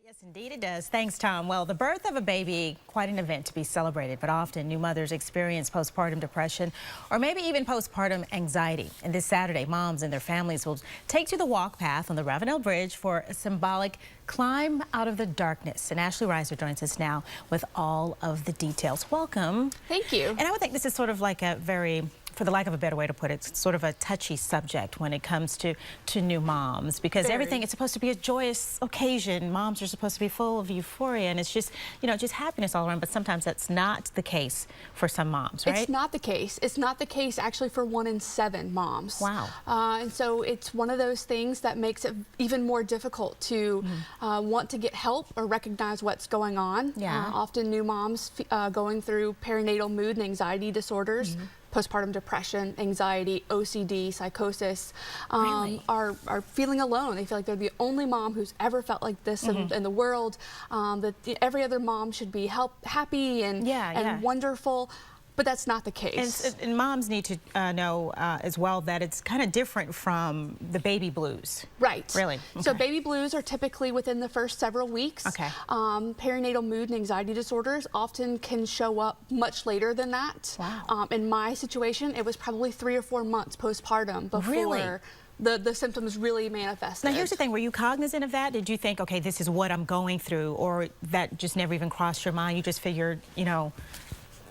Yes, indeed it does. Thanks, Tom. Well, the birth of a baby, quite an event to be celebrated, but often new mothers experience postpartum depression or maybe even postpartum anxiety. And this Saturday, moms and their families will take to the walk path on the Ravenel Bridge for a symbolic climb out of the darkness. And Ashley Reiser joins us now with all of the details. Welcome. Thank you. And I would think this is sort of like a very, for the lack of a better way to put it, sort of a touchy subject when it comes to new moms, because everything is supposed to be a joyous occasion. Moms are supposed to be full of euphoria, and it's just, you know, just happiness all around. But sometimes that's not the case for some moms, right? It's not the case. It's not the case actually for 1 in 7 moms. Wow. And so it's one of those things that makes it even more difficult to want to get help or recognize what's going on. Yeah. Often new moms going through perinatal mood and anxiety disorders. Postpartum depression, anxiety, OCD, psychosis, Really? are feeling alone. They feel like they're the only mom who's ever felt like this in the world, that every other mom should be happy and wonderful. But that's not the case. And moms need to know as well that it's kind of different from the baby blues. Right. Really? Okay. So baby blues are typically within the first several weeks. Okay. Perinatal mood and anxiety disorders often can show up much later than that. Wow. In my situation, it was probably 3 or 4 months postpartum before Really? the symptoms really manifested. Now, here's the thing. Were you cognizant of that? Did you think, okay, this is what I'm going through, or that just never even crossed your mind? You just figured, you know,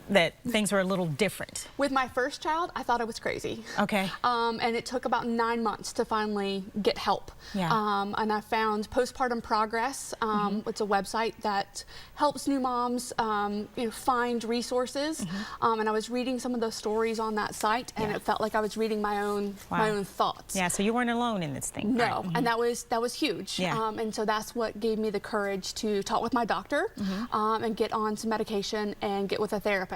that things were a little different? With my first child, I thought I was crazy. Okay. And it took about 9 months to finally get help. Yeah. And I found Postpartum Progress. It's a website that helps new moms find resources. And I was reading some of those stories on that site, and it felt like I was reading my own thoughts. Yeah, so you weren't alone in this thing. No, right? and that was huge. Yeah. And so that's what gave me the courage to talk with my doctor and get on some medication and get with a therapist.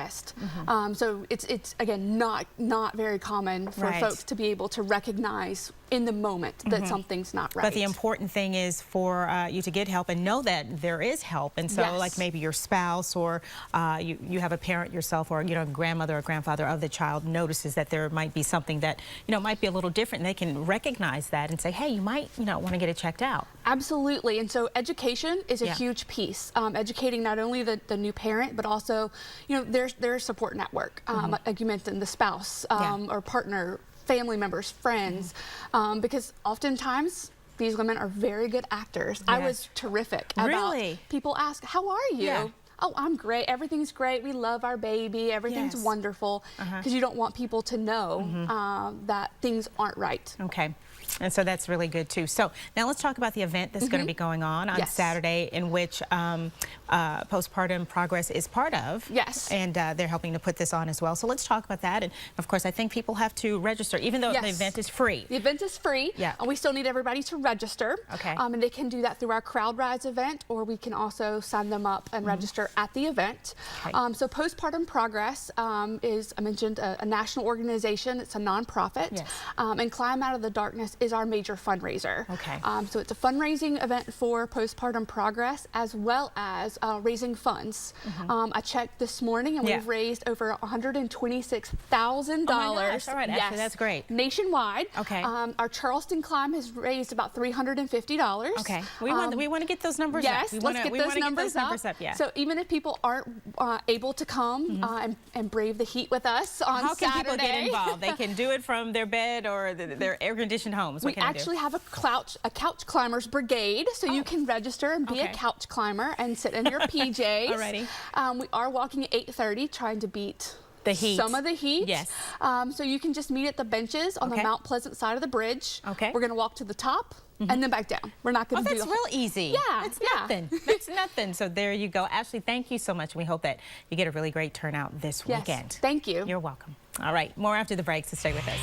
So it's again not very common for folks to be able to recognize in the moment that something's not right. But the important thing is for you to get help and know that there is help. And so like maybe your spouse or you have a parent yourself, or a grandmother or grandfather of the child notices that there might be something that might be a little different, and they can recognize that and say, hey, you might want to get it checked out. Absolutely. And so education is a huge piece. Educating not only the new parent, but also their support network, like you mentioned, the spouse or partner, family members, friends, because oftentimes these women are very good actors. I was terrific about people ask, how are you? Oh, I'm great. Everything's great. We love our baby. Everything's wonderful. Because you don't want people to know that things aren't right. Okay. And so that's really good too. So now let's talk about the event that's going to be going on Saturday, in which Postpartum Progress is part of. Yes. And they're helping to put this on as well. So let's talk about that. And of course, I think people have to register, even though the event is free. The event is free. Yeah. And we still need everybody to register. Okay. And they can do that through our Crowd Rise event, or we can also sign them up and register at the event. Okay. So Postpartum Progress is, I mentioned, a national organization. It's a nonprofit. Yes. And Climb Out of the Darkness is our major fundraiser. Okay. So it's a fundraising event for Postpartum Progress, as well as raising funds. I checked this morning, and we've raised over $126,000. Oh my gosh. All right, Ashley, that's great. Nationwide. Okay. Our Charleston climb has raised about $350. Okay. We want to get those numbers up. Yes, let's get those numbers up. Yeah. So even if people aren't able to come and brave the heat with us on Saturday. How can people get involved? They can do it from their bed or their air-conditioned homes. We actually have a couch climbers brigade, so you can register and be a couch climber and sit in your PJs. Alrighty. We are walking at 8:30, trying to beat the heat. Some of the heat. Yes. So you can just meet at the benches on the Mount Pleasant side of the bridge. Okay. We're going to walk to the top and then back down. We're not going to do that's real easy. Yeah. It's nothing. It's nothing. So there you go. Ashley, thank you so much. We hope that you get a really great turnout this weekend. Thank you. You're welcome. All right. More after the break, so stay with us.